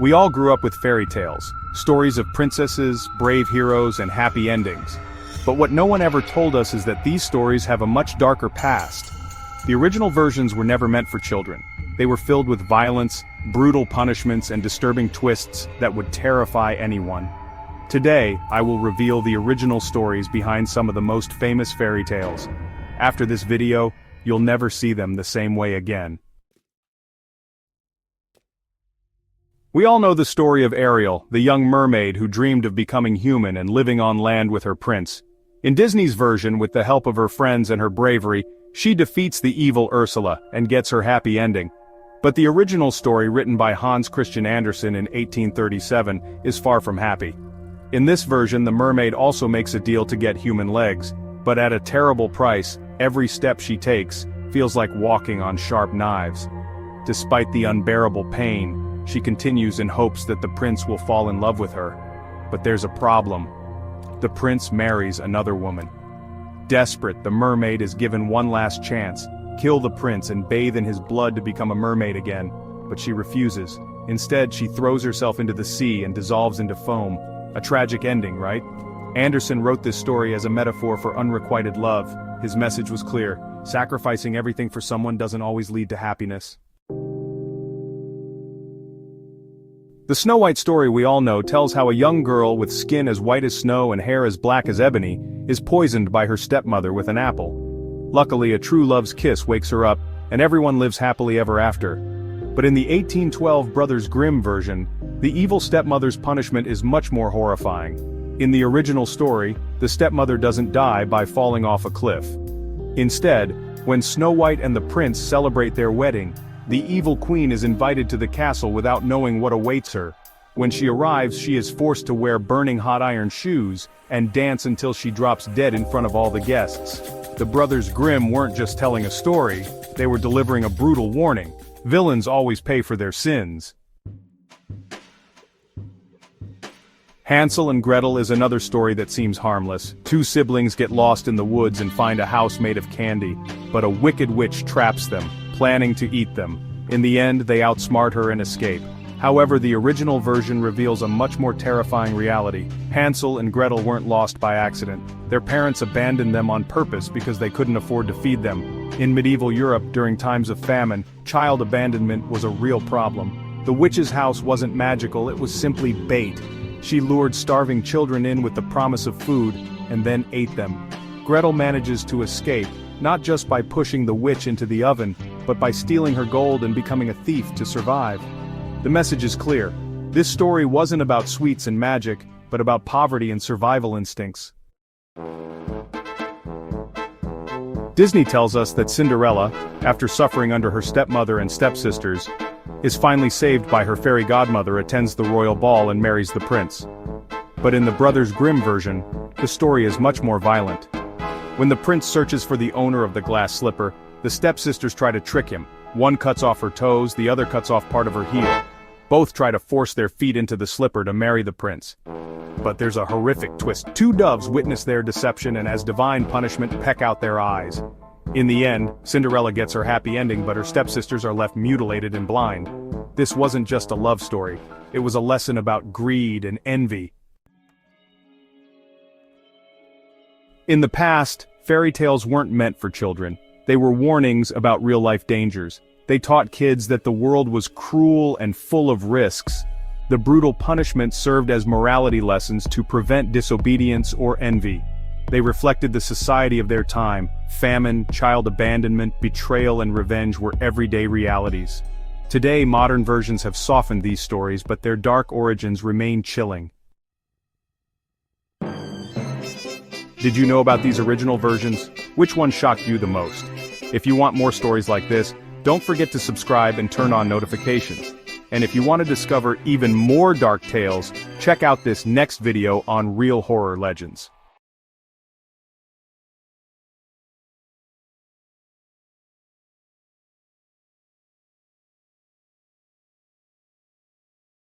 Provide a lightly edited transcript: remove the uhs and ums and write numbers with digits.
We all grew up with fairy tales, stories of princesses, brave heroes, and happy endings. But what no one ever told us is that these stories have a much darker past. The original versions were never meant for children. They were filled with violence, brutal punishments, and disturbing twists that would terrify anyone. Today, I will reveal the original stories behind some of the most famous fairy tales. After this video, you'll never see them the same way again. We all know the story of Ariel, the young mermaid who dreamed of becoming human and living on land with her prince. In Disney's version, with the help of her friends and her bravery, she defeats the evil Ursula and gets her happy ending. But the original story, written by Hans Christian Andersen in 1837, is far from happy. In this version, the mermaid also makes a deal to get human legs, but at a terrible price. Every step she takes feels like walking on sharp knives. Despite the unbearable pain, she continues in hopes that the prince will fall in love with her. But there's a problem. The prince marries another woman. Desperate, the mermaid is given one last chance: kill the prince and bathe in his blood to become a mermaid again. But she refuses. Instead, she throws herself into the sea and dissolves into foam. A tragic ending, right? Andersen wrote this story as a metaphor for unrequited love. His message was clear: sacrificing everything for someone doesn't always lead to happiness. The Snow White story we all know tells how a young girl with skin as white as snow and hair as black as ebony is poisoned by her stepmother with an apple. Luckily, a true love's kiss wakes her up, and everyone lives happily ever after. But in the 1812 Brothers Grimm version, the evil stepmother's punishment is much more horrifying. In the original story, the stepmother doesn't die by falling off a cliff. Instead, when Snow White and the prince celebrate their wedding, the evil queen is invited to the castle without knowing what awaits her. When she arrives, she is forced to wear burning hot iron shoes and dance until she drops dead in front of all the guests. The Brothers Grimm weren't just telling a story, they were delivering a brutal warning. Villains always pay for their sins. Hansel and Gretel is another story that seems harmless. Two siblings get lost in the woods and find a house made of candy, but a wicked witch traps them, planning to eat them. In the end, they outsmart her and escape. However, the original version reveals a much more terrifying reality. Hansel and Gretel weren't lost by accident. Their parents abandoned them on purpose because they couldn't afford to feed them. In medieval Europe, during times of famine, child abandonment was a real problem. The witch's house wasn't magical, it was simply bait. She lured starving children in with the promise of food, and then ate them. Gretel manages to escape, not just by pushing the witch into the oven, but by stealing her gold and becoming a thief to survive. The message is clear. This story wasn't about sweets and magic, but about poverty and survival instincts. Disney tells us that Cinderella, after suffering under her stepmother and stepsisters, is finally saved by her fairy godmother, attends the royal ball and marries the prince. But in the Brothers Grimm version, the story is much more violent. When the prince searches for the owner of the glass slipper, the stepsisters try to trick him. One cuts off her toes, the other cuts off part of her heel. Both try to force their feet into the slipper to marry the prince. But there's a horrific twist. Two doves witness their deception and as divine punishment peck out their eyes. In the end, Cinderella gets her happy ending, but her stepsisters are left mutilated and blind. This wasn't just a love story. It was a lesson about greed and envy. In the past, fairy tales weren't meant for children. They were warnings about real-life dangers. They taught kids that the world was cruel and full of risks. The brutal punishment served as morality lessons to prevent disobedience or envy. They reflected the society of their time. Famine, child abandonment, betrayal, and revenge were everyday realities. Today, modern versions have softened these stories, but their dark origins remain chilling. Did you know about these original versions? Which one shocked you the most? If you want more stories like this, don't forget to subscribe and turn on notifications. And if you want to discover even more dark tales, check out this next video on real horror legends.